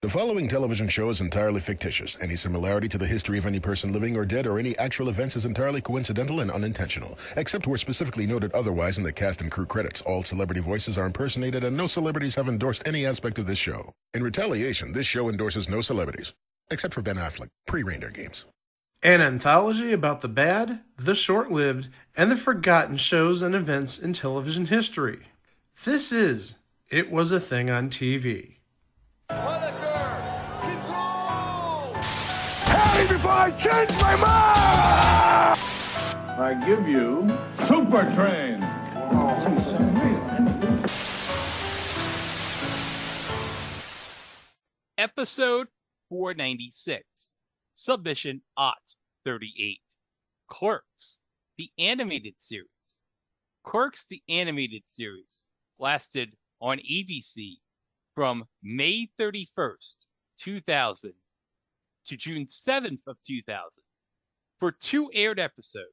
The following television show is entirely fictitious. Any similarity to the history of any person living or dead or any actual events is entirely coincidental and unintentional. Except where specifically noted otherwise in the cast and crew credits, all celebrity voices are impersonated and no celebrities have endorsed any aspect of this show. In retaliation, this show endorses no celebrities. Except for Ben Affleck, pre-Reindeer Games. An anthology about the bad, the short-lived, and the forgotten shows and events in television history. This is It Was a Thing on TV. Before I change my mind! I give you Super Train. Episode 496. Submission OT 38. Clerks, the animated series. Clerks, the animated series, lasted on ABC from May 31st, 2000 to June 7th of 2000 for 2 aired episodes,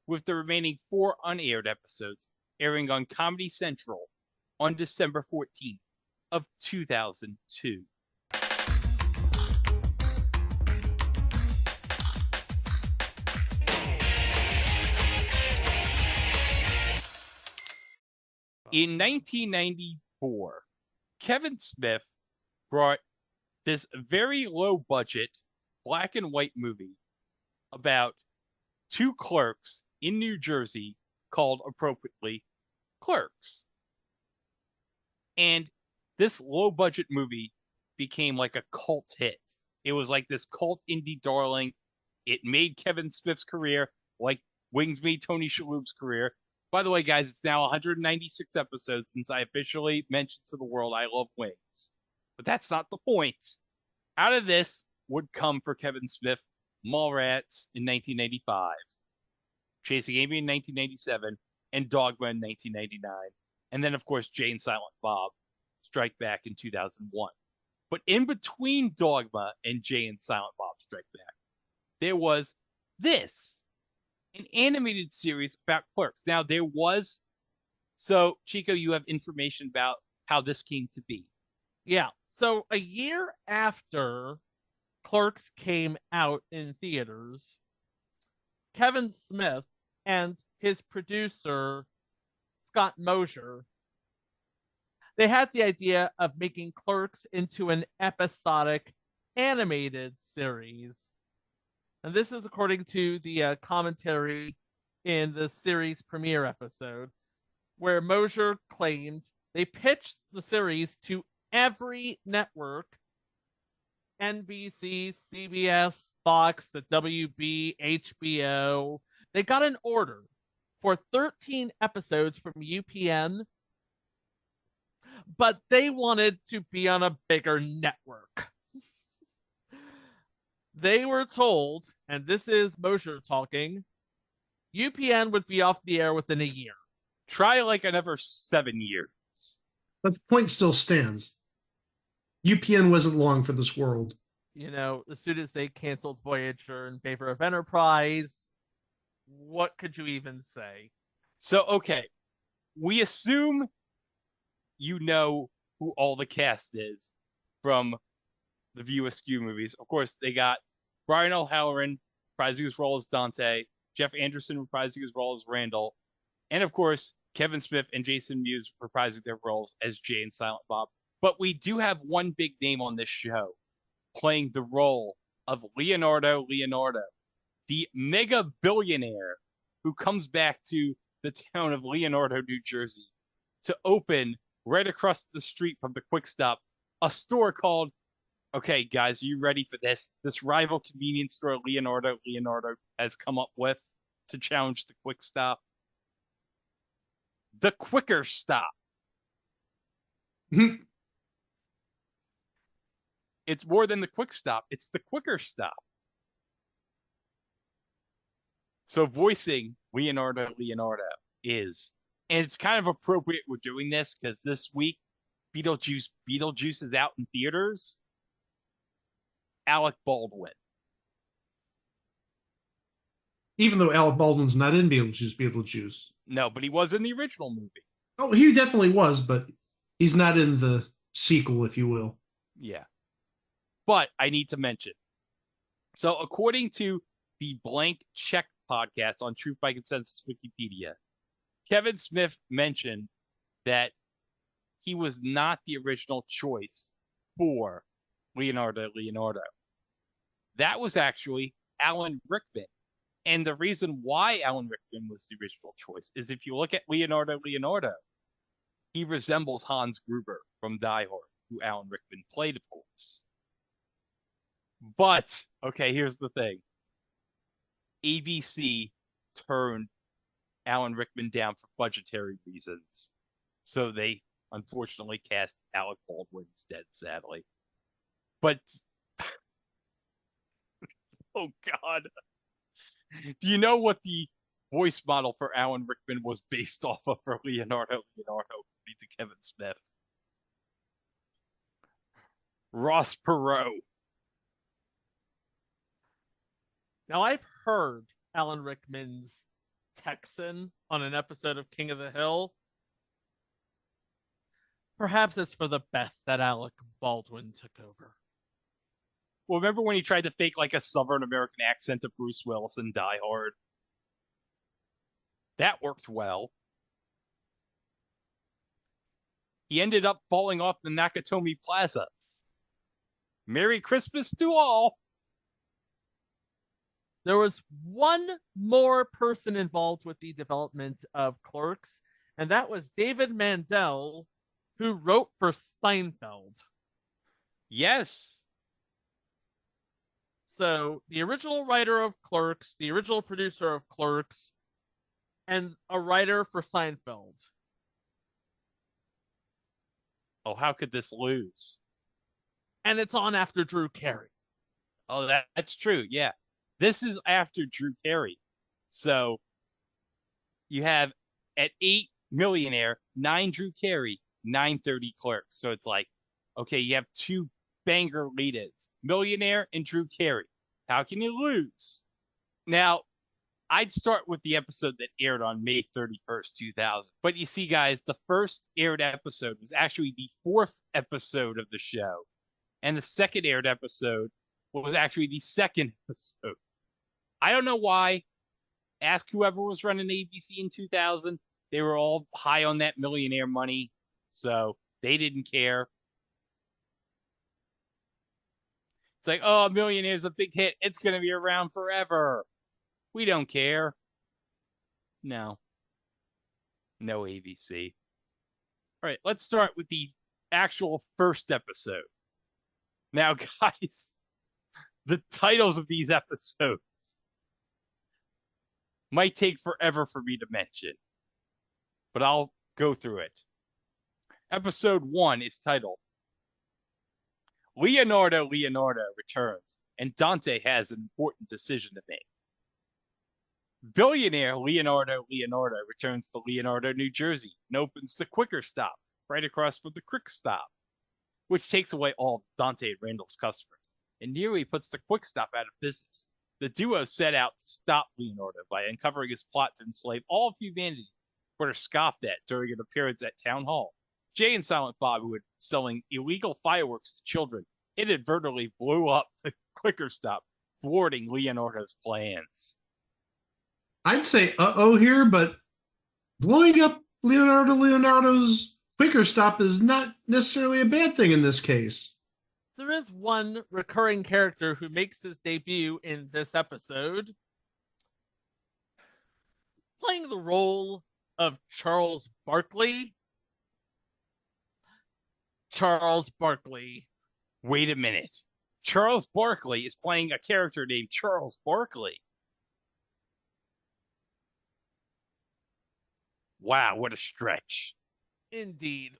with the remaining 4 unaired episodes airing on Comedy Central on December 14th of 2002. In 1994, Kevin Smith brought this very low budget black and white movie about 2 clerks in New Jersey called appropriately Clerks. And this low budget movie became like a cult hit. It was like this cult indie darling. It made Kevin Smith's career like Wings made Tony Shalhoub's career. By the way, guys, it's now 196 episodes since I officially mentioned to the world I love Wings. But that's not the point. Out of this would come for Kevin Smith Mallrats in 1995, Chasing Amy in 1997, and Dogma in 1999. And then, of course, Jay and Silent Bob Strike Back in 2001. But in between Dogma and Jay and Silent Bob Strike Back, there was this, an animated series about clerks. Now, there was... So, Chico, you have information about how this came to be. Yeah. So a year after Clerks came out in theaters, Kevin Smith and his producer, Scott Mosier, they had the idea of making Clerks into an episodic animated series. And this is according to the commentary in the series premiere episode, where Mosier claimed they pitched the series to every network, NBC, CBS, Fox, the WB, HBO. They got an order for 13 episodes from UPN, but they wanted to be on a bigger network. They were told, and this is Mosier talking, UPN would be off the air within a year. Try like another 7 years. But the point still stands. UPN wasn't long for this world. You know, as soon as they canceled Voyager in favor of Enterprise, what could you even say? So, okay, we assume you know who all the cast is from the View Askew movies. Of course, they got Brian O'Halloran reprising his role as Dante, Jeff Anderson reprising his role as Randall, and of course, Kevin Smith and Jason Mewes reprising their roles as Jay and Silent Bob. But we do have one big name on this show playing the role of Leonardo, the mega billionaire who comes back to the town of Leonardo, New Jersey to open right across the street from the Quick Stop a store called, okay, guys, are you ready for this? This rival convenience store Leonardo has come up with to challenge the Quick Stop. The Quicker Stop. It's more than the Quick Stop. It's the Quicker Stop. So voicing Leonardo is, and it's kind of appropriate we're doing this because this week Beetlejuice is out in theaters. Alec Baldwin. Even though Alec Baldwin's not in Beetlejuice. No, but he was in the original movie. Oh, he definitely was, but he's not in the sequel, if you will. Yeah. But I need to mention. So according to the Blank Check podcast on Truth by Consensus Wikipedia, Kevin Smith mentioned that he was not the original choice for Leonardo. That was actually Alan Rickman. And the reason why Alan Rickman was the original choice is if you look at Leonardo, he resembles Hans Gruber from Die Hard, who Alan Rickman played, of course. But, okay, here's the thing. ABC turned Alan Rickman down for budgetary reasons. So they unfortunately cast Alec Baldwin instead, sadly. But, oh God. Do you know what the voice model for Alan Rickman was based off of for Leonardo to Kevin Smith? Ross Perot. Now, I've heard Alan Rickman's Texan on an episode of King of the Hill. Perhaps it's for the best that Alec Baldwin took over. Well, remember when he tried to fake like a Southern American accent to Bruce Willis in Die Hard? That worked well. He ended up falling off the Nakatomi Plaza. Merry Christmas to all. There was one more person involved with the development of Clerks, and that was David Mandel, who wrote for Seinfeld. Yes. So the original writer of Clerks, the original producer of Clerks, and a writer for Seinfeld. Oh, how could this lose? And it's on after Drew Carey. Oh, that's true. Yeah. This is after Drew Carey. So you have at 8 Millionaire, 9 Drew Carey, 9:30 Clerks. So it's like, okay, you have 2 banger lead-ins, Millionaire and Drew Carey. How can you lose? Now, I'd start with the episode that aired on May 31st, 2000. But you see, guys, the first aired episode was actually the 4th episode of the show. And the second aired episode was actually the 2nd episode. I don't know why. Ask whoever was running ABC in 2000. They were all high on that millionaire money. So they didn't care. It's like, oh, Millionaire's a big hit. It's going to be around forever. We don't care. No. No ABC. All right, let's start with the actual first episode. Now, guys, the titles of these episodes might take forever for me to mention, but I'll go through it. Episode 1 is titled Leonardo returns, and Dante has an important decision to make. Billionaire Leonardo returns to Leonardo, New Jersey, and opens the Quicker Stop right across from the Quick Stop, which takes away all of Dante and Randall's customers, and nearly puts the Quick Stop out of business. The duo set out to stop Leonardo by uncovering his plot to enslave all of humanity, but are scoffed at during an appearance at Town Hall. Jay and Silent Bob, who had been selling illegal fireworks to children, inadvertently blew up the Quicker Stop, thwarting Leonardo's plans. I'd say uh-oh here, but blowing up Leonardo's Quicker Stop is not necessarily a bad thing in this case. There is one recurring character who makes his debut in this episode, playing the role of Charles Barkley. Charles Barkley. Wait a minute. Charles Barkley is playing a character named Charles Barkley. Wow, what a stretch. Indeed.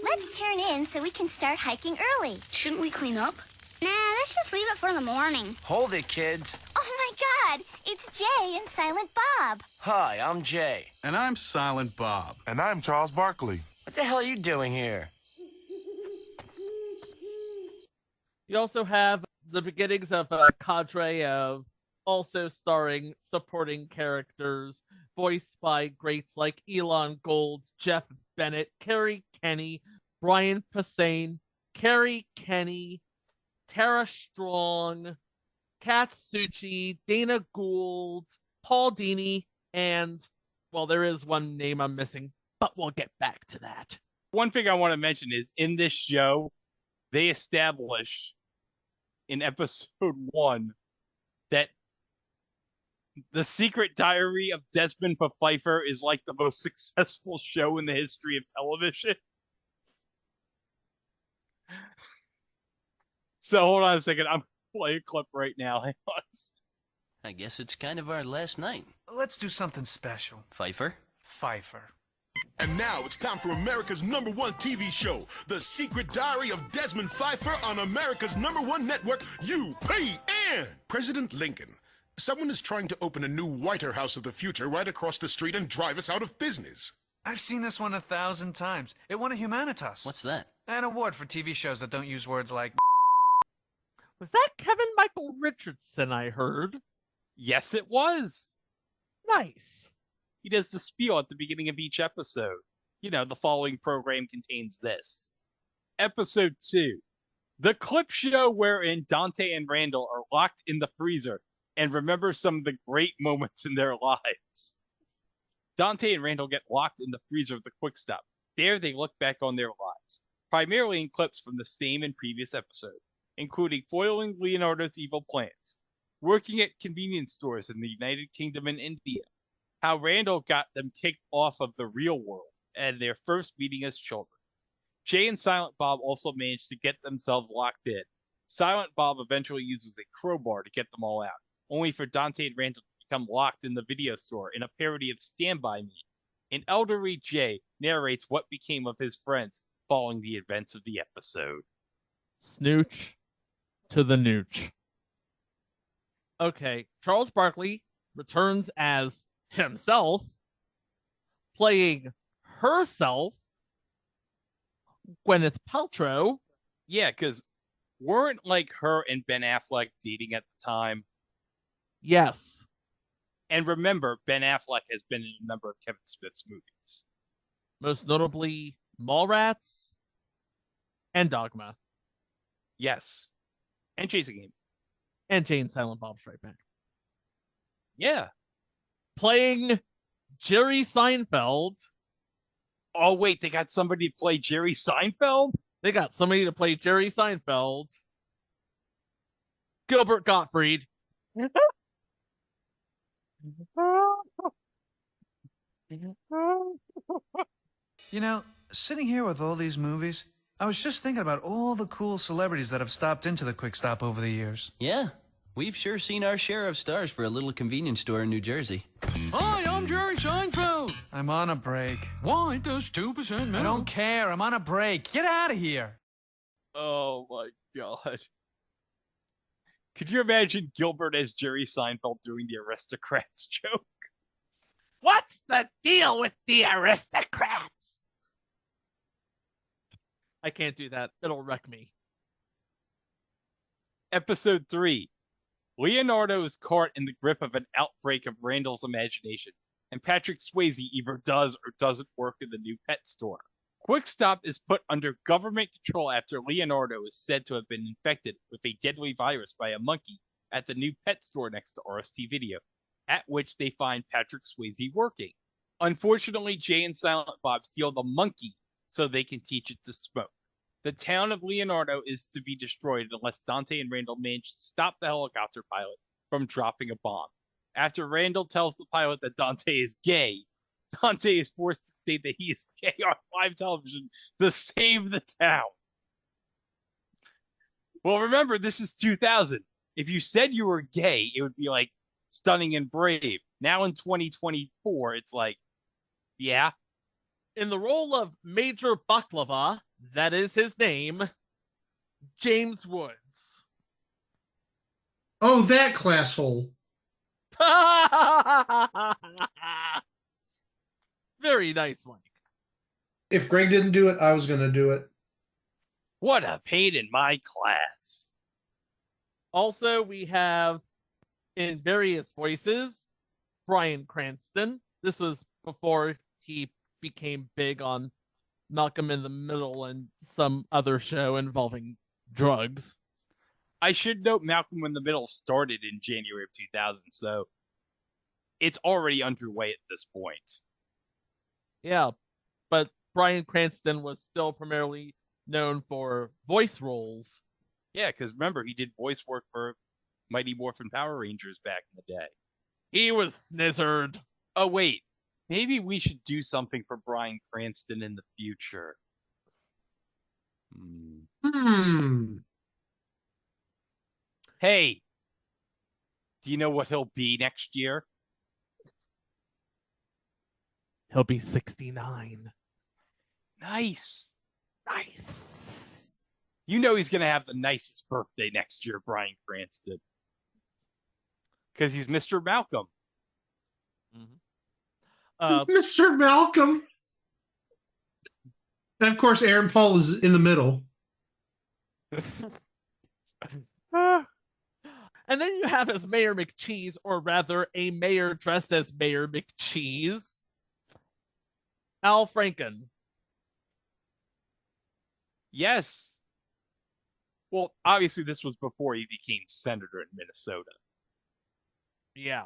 Let's turn in so we can start hiking early. Shouldn't we clean up? Nah, let's just leave it for the morning. Hold it, kids. Oh my God, it's Jay and Silent Bob. Hi, I'm Jay. And I'm Silent Bob. And I'm Charles Barkley. What the hell are you doing here? You also have the beginnings of a cadre of also starring supporting characters voiced by greats like Elon Gold, Jeff Bennett, Kerry Kenny, Brian Posehn, Carrie Kenny, Tara Strong, Kath Suchi, Dana Gould, Paul Dini, and, well, there is one name I'm missing, but we'll get back to that. One thing I want to mention is in this show, they establish in episode 1 that The Secret Diary of Desmond Pfeiffer is like the most successful show in the history of television. So hold on a second. I'm playing a clip right now. Hang on. I guess it's kind of our last night. Let's do something special. Pfeiffer? Pfeiffer. And now it's time for America's #1 TV show, The Secret Diary of Desmond Pfeiffer on America's #1 network, UPN. President Lincoln. Someone is trying to open a new White House of the future right across the street and drive us out of business. I've seen this one 1,000 times. It won a Humanitas. What's that? An award for TV shows that don't use words like Was that Kevin Michael Richardson I heard? Yes, it was. Nice. He does the spiel at the beginning of each episode. You know, the following program contains this. Episode 2. The clip show wherein Dante and Randall are locked in the freezer and remember some of the great moments in their lives. Dante and Randall get locked in the freezer of the Quick Stop. There they look back on their lives, primarily in clips from the same and previous episode, including foiling Leonardo's evil plans, working at convenience stores in the United Kingdom and India, how Randall got them kicked off of the real world, and their first meeting as children. Jay and Silent Bob also managed to get themselves locked in. Silent Bob eventually uses a crowbar to get them all out, only for Dante and Randall to become locked in the video store in a parody of Stand By Me. And elderly Jay narrates what became of his friends following the events of the episode. Snooch to the nooch. Okay, Charles Barkley returns as himself, playing herself, Gwyneth Paltrow. Yeah, because weren't like her and Ben Affleck dating at the time? Yes. And remember, Ben Affleck has been in a number of Kevin Smith's movies. Most notably, Mallrats and Dogma. Yes. And Chasing Amy. And Jane Silent Bob Strike Back. Yeah. Playing Jerry Seinfeld. Oh, wait, they got somebody to play Jerry Seinfeld? They got somebody to play Jerry Seinfeld. Gilbert Gottfried. You know, sitting here with all these movies, I was just thinking about all the cool celebrities that have stopped into the Quick Stop over the years. Yeah, we've sure seen our share of stars for a little convenience store in New Jersey. Hi, I'm Jerry Seinfeld. I'm on a break. Why does 2% matter? I don't care. I'm on a break. Get out of here. Oh, my God. Could you imagine Gilbert as Jerry Seinfeld doing the Aristocrats joke? What's the deal with the Aristocrats? I can't do that. It'll wreck me. Episode 3. Leonardo is caught in the grip of an outbreak of Randall's imagination, and Patrick Swayze either does or doesn't work in the new pet store. Quick Stop is put under government control after Leonardo is said to have been infected with a deadly virus by a monkey at the new pet store next to RST Video, at which they find Patrick Swayze working. Unfortunately, Jay and Silent Bob steal the monkey so they can teach it to smoke. The town of Leonardo is to be destroyed unless Dante and Randall manage to stop the helicopter pilot from dropping a bomb. After Randall tells the pilot that Dante is gay, Dante is forced to state that he is gay on live television to save the town. Well, remember, this is 2000. If you said you were gay, it would be like stunning and brave. Now in 2024, it's like, yeah. In the role of Major Baklava, that is his name, James Woods. Oh, that classhole. Very nice, Mike. If Greg didn't do it, I was going to do it. What a pain in my class. Also, we have, in various voices, Bryan Cranston. This was before he became big on Malcolm in the Middle and some other show involving drugs. I should note Malcolm in the Middle started in January of 2000, so it's already underway at this point. Yeah, but Bryan Cranston was still primarily known for voice roles. Yeah, because remember, he did voice work for Mighty Morphin Power Rangers back in the day. He was snizzard. Oh, wait. Maybe we should do something for Bryan Cranston in the future. Hey, do you know what he'll be next year? He'll be 69. Nice. Nice. You know he's going to have the nicest birthday next year, Bryan Cranston. Because he's Mr. Malcolm. Mr. Malcolm. And of course, Aaron Paul is in the middle. And then you have as Mayor McCheese, or rather, a mayor dressed as Mayor McCheese, Al Franken. Yes. Well, obviously, this was before he became senator in Minnesota. Yeah.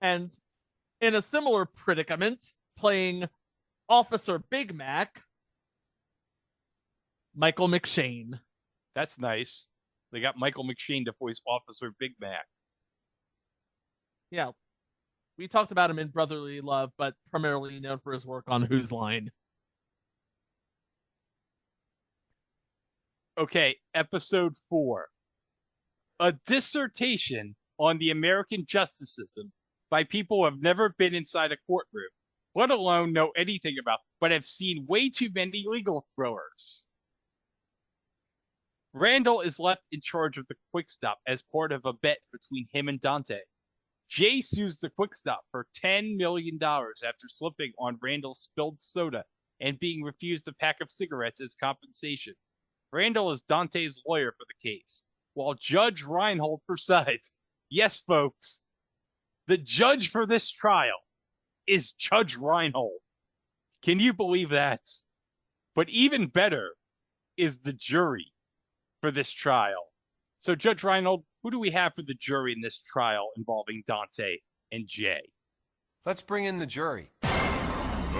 And in a similar predicament, playing Officer Big Mac, Michael McShane. That's nice. They got Michael McShane to voice Officer Big Mac. Yeah. We talked about him in Brotherly Love, but primarily known for his work on Whose Line. Okay, episode 4. A dissertation on the American justice system by people who have never been inside a courtroom, let alone know anything about, but have seen way too many legal thrillers. Randall is left in charge of the Quick Stop as part of a bet between him and Dante. Jay sues the Quick Stop for $10 million after slipping on Randall's spilled soda and being refused a pack of cigarettes as compensation. Randall is Dante's lawyer for the case, while Judge Reinhold presides. Yes, folks, the judge for this trial is Judge Reinhold. Can you believe that? But even better is the jury for this trial. So, Judge Reinhold, who do we have for the jury in this trial involving Dante and Jay? Let's bring in the jury.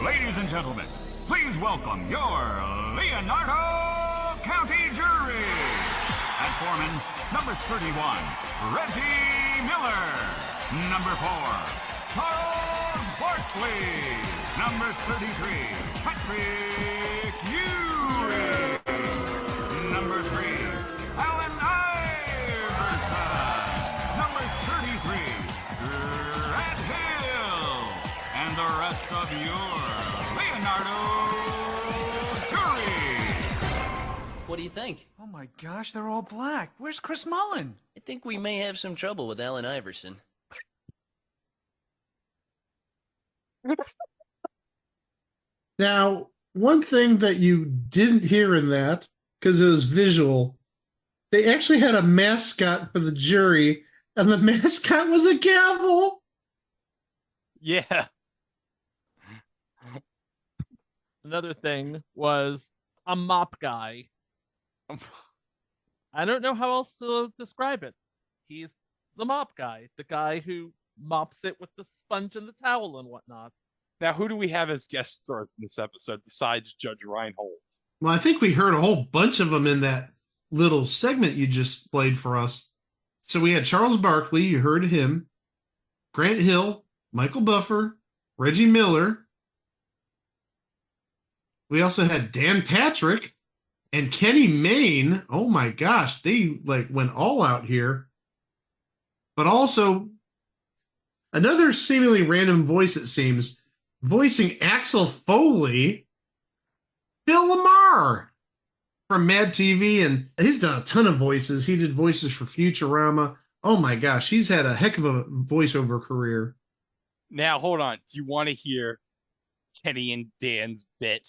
Ladies and gentlemen, please welcome your Leonardo County jury. At foreman, number 31, Reggie Miller. Number 4, Charles Barkley. Number 33, Patrick Ewing. Number 3, Alan Iverson. Number 33, Red Hill. And the rest of your Leonardo jury. What do you think? Oh my gosh, they're all black. Where's Chris Mullen? I think we may have some trouble with Allen Iverson. Now, one thing that you didn't hear in that, because it was visual, they actually had a mascot for the jury, and the mascot was a gavel. Yeah. Another thing was a mop guy. I don't know how else to describe it. He's the mop guy, the guy who mops it with the sponge and the towel and whatnot. Now, who do we have as guest stars in this episode besides Judge Reinhold? Well, I think we heard a whole bunch of them in that little segment you just played for us. So we had Charles Barkley, you heard him, Grant Hill, Michael Buffer, Reggie Miller. We also had Dan Patrick and Kenny Mayne. Oh my gosh, they went all out here. But also another seemingly random voice, it seems, voicing Axel Foley, Bill Lamar from Mad TV, and he's done a ton of voices. He did voices for Futurama. Oh my gosh, he's had a heck of a voiceover career. Now, hold on. Do you want to hear Kenny and Dan's bit?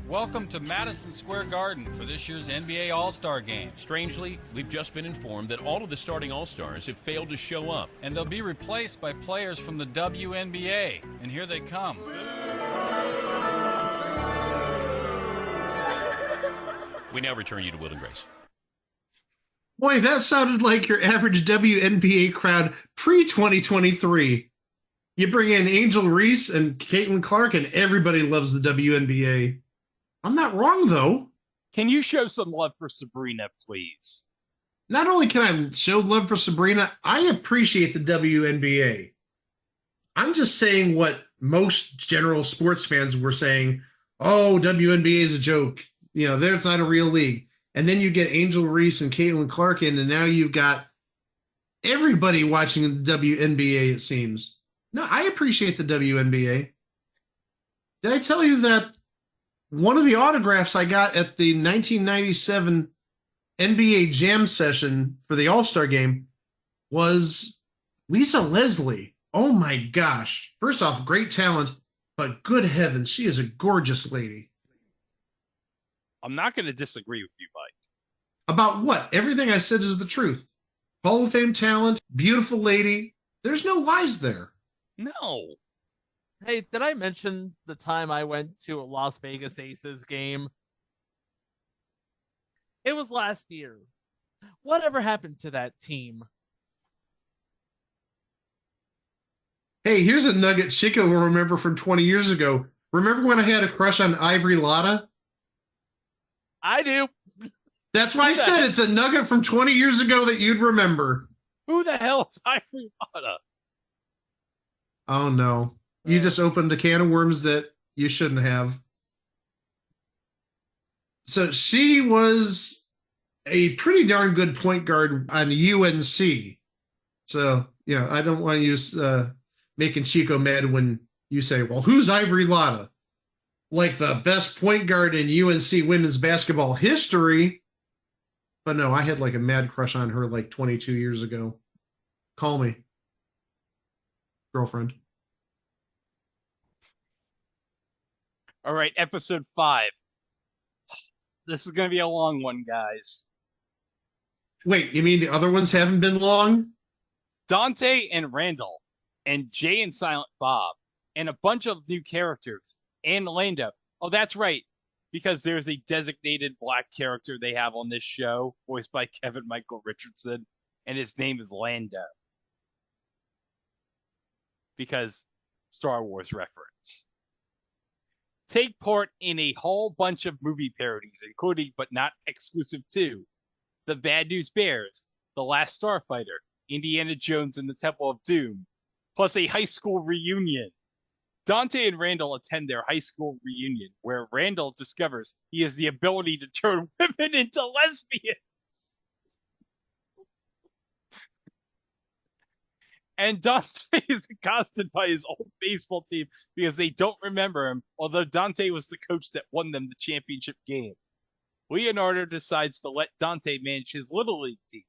Welcome to Madison Square Garden for this year's NBA All-Star Game. Strangely, we've just been informed that all of the starting All-Stars have failed to show up, and they'll be replaced by players from the WNBA. And here they come. We now return you to Will and Grace. Boy, that sounded like your average WNBA crowd pre-2023. You bring in Angel Reese and Caitlin Clark, and everybody loves the WNBA. I'm not wrong, though. Can you show some love for Sabrina, please? Not only can I show love for Sabrina, I appreciate the WNBA. I'm just saying what most general sports fans were saying. Oh, WNBA is a joke. You know, there's not a real league. And then you get Angel Reese and Caitlin Clark in, and now you've got everybody watching the WNBA, it seems. No, I appreciate the WNBA. Did I tell you that one of the autographs I got at the 1997 NBA Jam session for the All-Star game was Lisa Leslie? Oh my gosh. First off, great talent, but good heavens, she is a gorgeous lady. I'm not going to disagree with you, Mike. About what? Everything I said is the truth. Hall of Fame talent, beautiful lady. There's no lies there. No. Hey, did I mention the time I went to a Las Vegas Aces game? It was last year. Whatever happened to that team? Hey, here's a nugget Chico will remember from 20 years ago. Remember when I had a crush on Ivory Latta? I do. That's why I said it's a nugget from 20 years ago that you'd remember. Who the hell is Ivory Latta? Oh, no. You just opened a can of worms that you shouldn't have. So she was a pretty darn good point guard on UNC. So, yeah, I don't want to use making Chico mad when you say, well, who's Ivory Latta? Like the best point guard in UNC women's basketball history. But no, I had like a mad crush on her like 22 years ago. Call me. Girlfriend. All right, episode 5. This is going to be a long one, guys. Wait, you mean the other ones haven't been long? Dante and Randall, and Jay and Silent Bob, and a bunch of new characters, and Lando. Oh, that's right, because there's a designated black character they have on this show, voiced by Kevin Michael Richardson, and his name is Lando. Because Star Wars reference. Take part in a whole bunch of movie parodies, including but not exclusive to The Bad News Bears, The Last Starfighter, Indiana Jones and the Temple of Doom, plus a high school reunion. Dante and Randall attend their high school reunion, where Randall discovers he has the ability to turn women into lesbians. And Dante is accosted by his old baseball team because they don't remember him, although Dante was the coach that won them the championship game. Leonardo decides to let Dante manage his Little League team.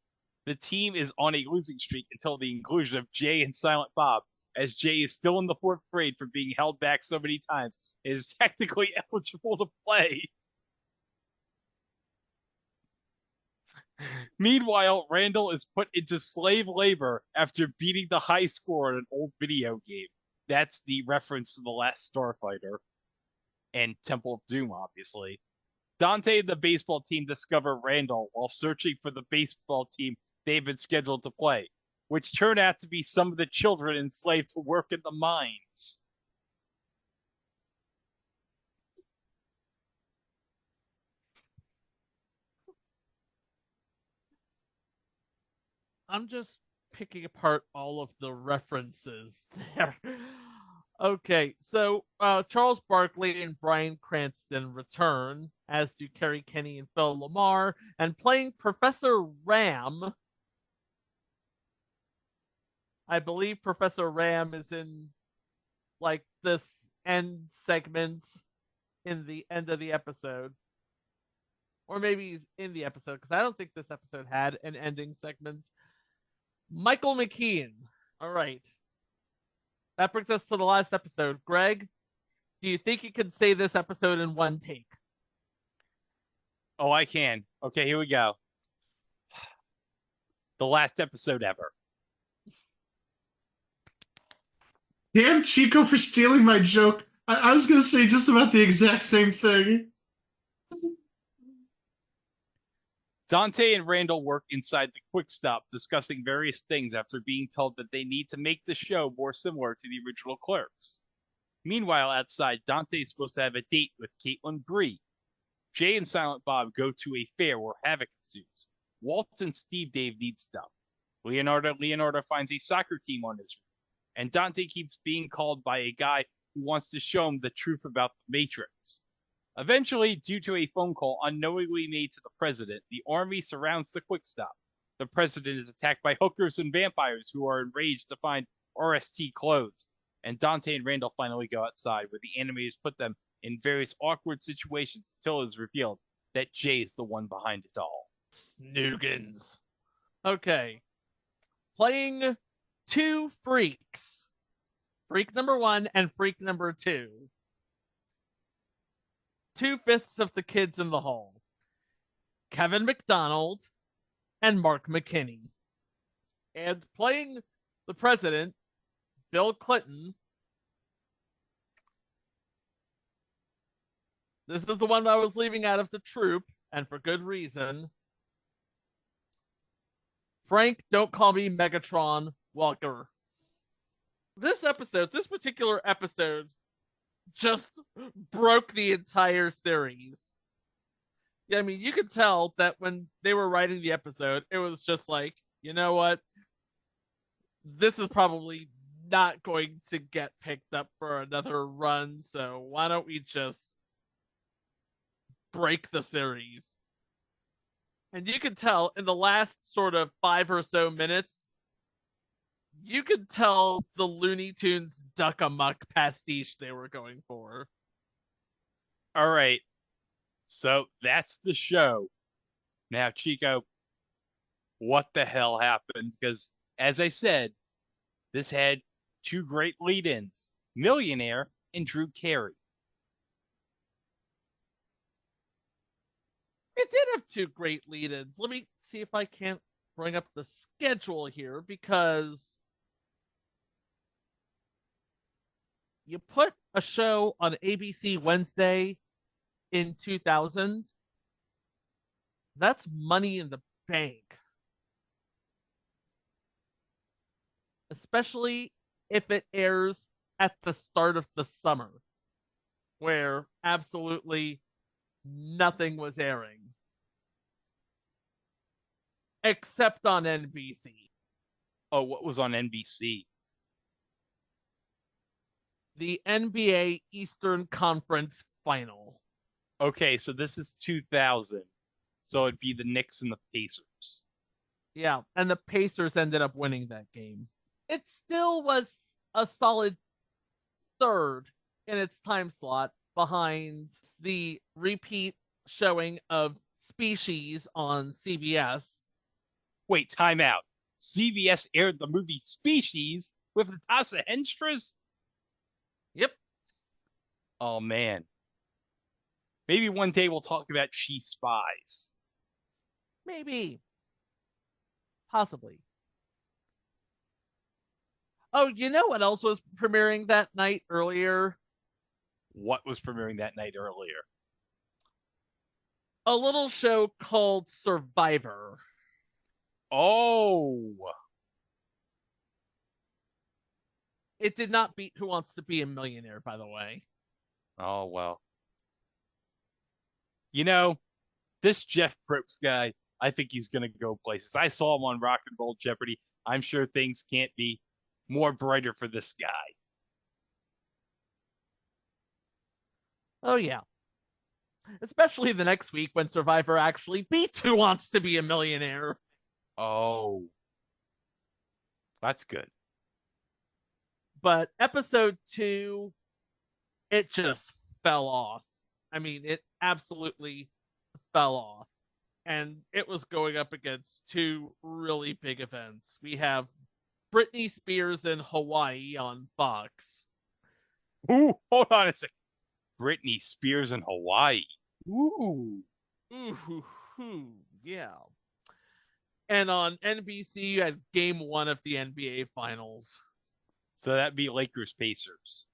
The team is on a losing streak until the inclusion of Jay and Silent Bob, as Jay is still in the 4th grade for being held back so many times, and is technically eligible to play. Meanwhile, Randall is put into slave labor after beating the high score in an old video game. That's the reference to The Last Starfighter and Temple of Doom, obviously. Dante and the baseball team discover Randall while searching for the baseball team they've been scheduled to play, which turn out to be some of the children enslaved to work in the mines. I'm just picking apart all of the references there. Okay, so Charles Barkley and Bryan Cranston return, as do Kerry Kenny and Phil Lamar, and playing Professor Ram. I believe Professor Ram is in like this end segment in the end of the episode. Or maybe he's in the episode, because I don't think this episode had an ending segment. Michael McKean. All right. That brings us to the last episode. Greg, do you think you can say this episode in one take? Oh, I can. Okay, here we go. The last episode ever. Damn Chico for stealing my joke. I was going to say just about the exact same thing. Dante and Randall work inside the Quick Stop discussing various things after being told that they need to make the show more similar to the original Clerks. Meanwhile, outside, Dante's supposed to have a date with Caitlin Bree. Jay and Silent Bob go to a fair where havoc ensues. Walt and Steve Dave need stuff. Leonardo finds a soccer team on his route, and Dante keeps being called by a guy who wants to show him the truth about the Matrix. Eventually, due to a phone call unknowingly made to the president, the army surrounds the Quick Stop. The president is attacked by hookers and vampires who are enraged to find RST closed, and Dante and Randall finally go outside, where the animators put them in various awkward situations until it is revealed that Jay is the one behind it all. Snoogans. Okay. Playing two freaks. Freak number 1 and freak number 2. 2/5 of the kids in the hall. Kevin McDonald and Mark McKinney. And playing the president, Bill Clinton. This is the one I was leaving out of the troupe, and for good reason. Frank, don't call me Megatron Walker. This particular episode, just broke the entire series. Yeah, I mean, you could tell that when they were writing the episode, it was just like, you know what? This is probably not going to get picked up for another run, so why don't we just break the series? And you can tell in the last sort of 5 or so minutes, you could tell the Looney Tunes Duck Amuck pastiche they were going for. All right. So that's the show. Now, Chico, what the hell happened? Because, as I said, this had 2 great lead-ins, Millionaire and Drew Carey. It did have 2 great lead-ins. Let me see if I can't bring up the schedule here, because you put a show on ABC Wednesday in 2000, that's money in the bank. Especially if it airs at the start of the summer, where absolutely nothing was airing. Except on NBC. Oh, what was on NBC? The NBA Eastern Conference Final. Okay, so this is 2000. So it'd be the Knicks and the Pacers. Yeah, and the Pacers ended up winning that game. It still was a solid third in its time slot behind the repeat showing of Species on CBS. Wait, time out. CBS aired the movie Species with Natasha Henstras? Yep. Oh, man. Maybe one day we'll talk about She Spies. Maybe. Possibly. Oh, you know what else was premiering that night earlier? What was premiering that night earlier? A little show called Survivor. Oh. It did not beat Who Wants to Be a Millionaire, by the way. Oh, well. You know, this Jeff Probst guy, I think he's going to go places. I saw him on Rock and Roll Jeopardy. I'm sure things can't be more brighter for this guy. Oh, yeah. Especially the next week when Survivor actually beats Who Wants to Be a Millionaire. Oh. That's good. But episode 2, it just fell off. I mean, it absolutely fell off. And it was going up against 2 really big events. We have Britney Spears in Hawaii on Fox. Ooh, hold on a second. Britney Spears in Hawaii. Ooh. Yeah. And on NBC, you had Game 1 of the NBA Finals. So that'd be Lakers Pacers.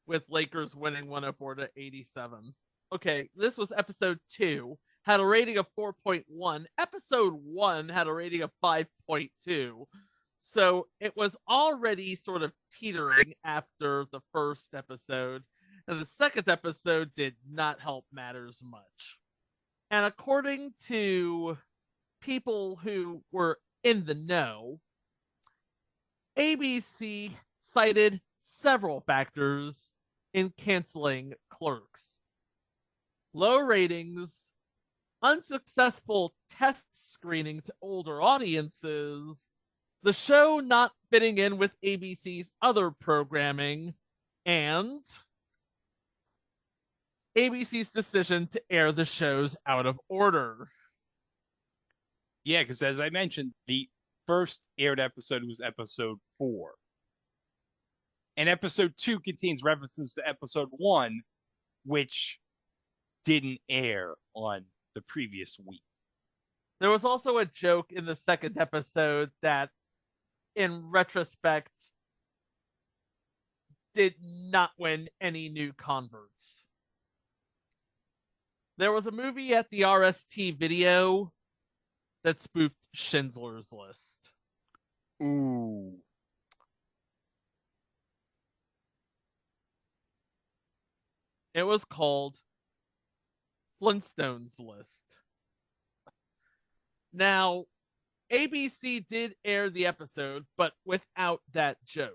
With Lakers winning 104-87. Okay, this was episode 2. had a rating of 4.1. Episode 1 had a rating of 5.2. So it was already sort of teetering after the first episode, and the second episode did not help matters much. And according to people who were in the know, ABC cited several factors in canceling Clerks. Low ratings, unsuccessful test screening to older audiences, the show not fitting in with ABC's other programming, and ABC's decision to air the shows out of order. Yeah, because as I mentioned, the first aired episode was episode 4. And episode 2 contains references to episode 1, which didn't air on the previous week. There was also a joke in the second episode that, in retrospect, did not win any new converts. There was a movie at the RST video that spoofed Schindler's List. Ooh. It was called Flintstones List. Now, ABC did air the episode, but without that joke.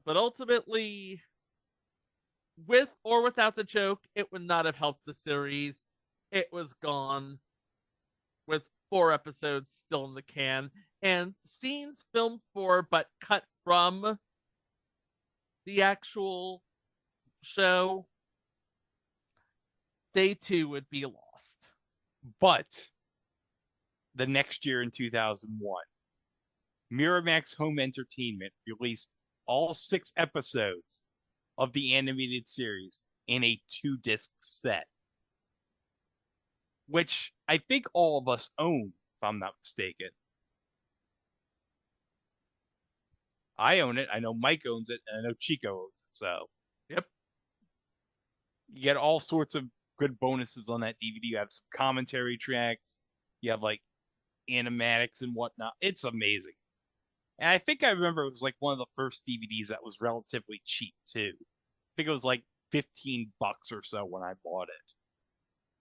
But ultimately, with or without the joke, it would not have helped the series. It was gone with 4 episodes still in the can, and scenes filmed for but cut from the actual show, they too would be lost. But the next year in 2001, Miramax Home Entertainment released all 6 episodes of the animated series in a 2-disc set, which I think all of us own, if I'm not mistaken. I own it. I know Mike owns it, and I know Chico owns it. So, yep. You get all sorts of good bonuses on that DVD. You have some commentary tracks. You have like animatics and whatnot. It's amazing. And I think I remember it was like one of the first DVDs that was relatively cheap too. I think it was like $15 or so when I bought it.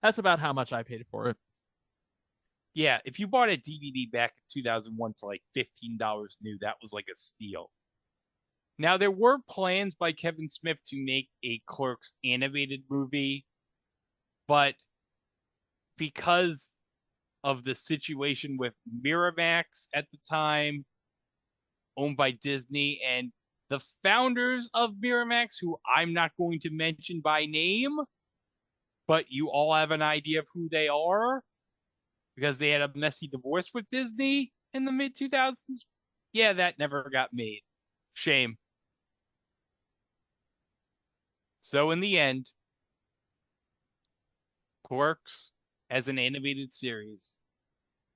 That's about how much I paid for it. Yeah, if you bought a DVD back in 2001 for like $15 new, that was like a steal. Now, there were plans by Kevin Smith to make a Clerks animated movie, but because of the situation with Miramax at the time, owned by Disney, and the founders of Miramax, who I'm not going to mention by name, but you all have an idea of who they are, because they had a messy divorce with Disney in the mid-2000s. Yeah, that never got made. Shame. So in the end, Clerks as an animated series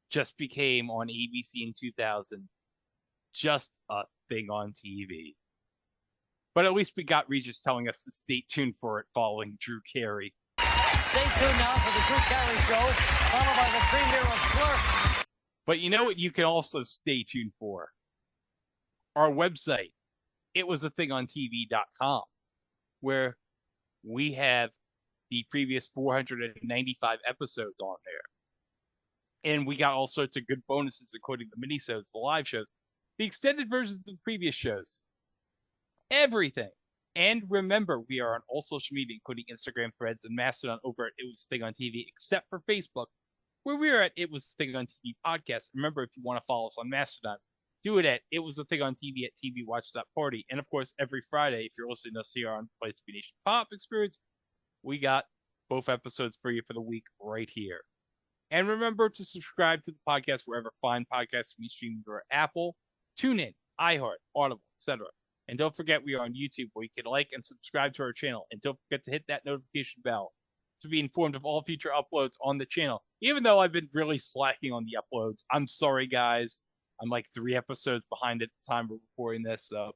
just became on ABC in 2000 just a thing on TV. But at least we got Regis telling us to stay tuned for it following Drew Carey. Stay tuned now for the Drew Carey Show, followed by the premiere of Clerks. But you know what you can also stay tuned for? Our website, itwasathingontv.com, where we have the previous 495 episodes on there. And we got all sorts of good bonuses, including the minisodes, the live shows, the extended versions of the previous shows, everything. And remember, we are on all social media, including Instagram, Threads, and Mastodon over at It Was a Thing on TV, except for Facebook, where we are at It Was a Thing on TV podcast. Remember, if you want to follow us on Mastodon, do it at It Was a Thing on TV at TVWatch.party. And of course, every Friday, if you're listening to us here on Place to Be Nation Pop Experience, we got both episodes for you for the week right here. And remember to subscribe to the podcast wherever fine podcasts can be streamed through Apple, TuneIn, iHeart, Audible, etc. And don't forget, we are on YouTube, where you can like and subscribe to our channel. And don't forget to hit that notification bell to be informed of all future uploads on the channel. Even though I've been really slacking on the uploads, I'm sorry, guys. I'm like 3 episodes behind at the time we're recording this, so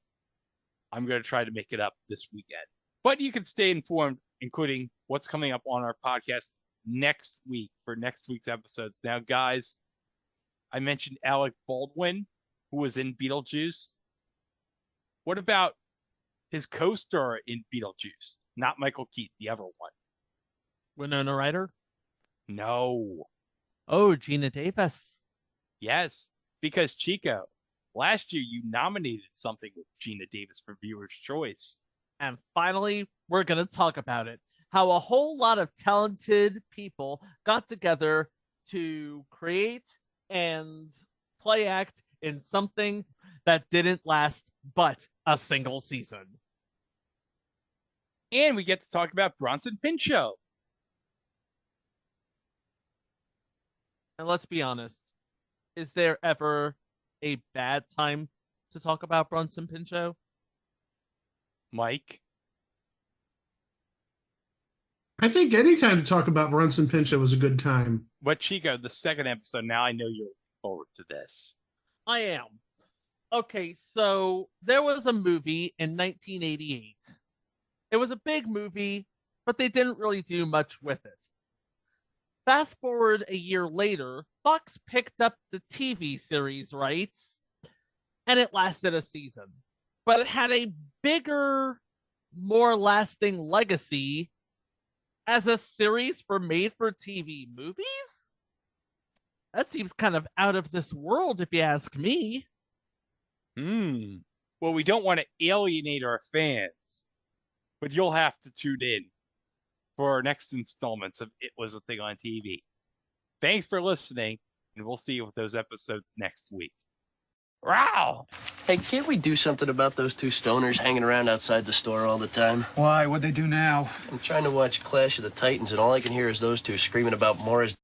I'm going to try to make it up this weekend. But you can stay informed, including what's coming up on our podcast next week for next week's episodes. Now, guys, I mentioned Alec Baldwin, who was in Beetlejuice. What about his co-star in Beetlejuice? Not Michael Keaton, the other one. Winona Ryder? No. Oh, Gina Davis. Yes, because Chico, last year you nominated something with Gina Davis for Viewer's Choice. And finally, we're going to talk about it. How a whole lot of talented people got together to create and play act in something that didn't last but a single season. And we get to talk about Bronson Pinchot. And let's be honest, is there ever a bad time to talk about Bronson Pinchot? Mike? I think any time to talk about Bronson Pinchot was a good time. But Chico, the second episode, now I know you're looking forward to this. I am. Okay, so there was a movie in 1988. It was a big movie, but they didn't really do much with it. Fast forward a year later, Fox picked up the TV series rights, and it lasted a season. But it had a bigger, more lasting legacy as a series for made-for-TV movies? That seems kind of out of this world, if you ask me. Well, we don't want to alienate our fans, but you'll have to tune in for our next installments of It Was a Thing on TV. Thanks for listening, and we'll see you with those episodes next week. Wow! Hey, can't we do something about those two stoners hanging around outside the store all the time? Why? What'd they do now? I'm trying to watch Clash of the Titans, and all I can hear is those two screaming about Morris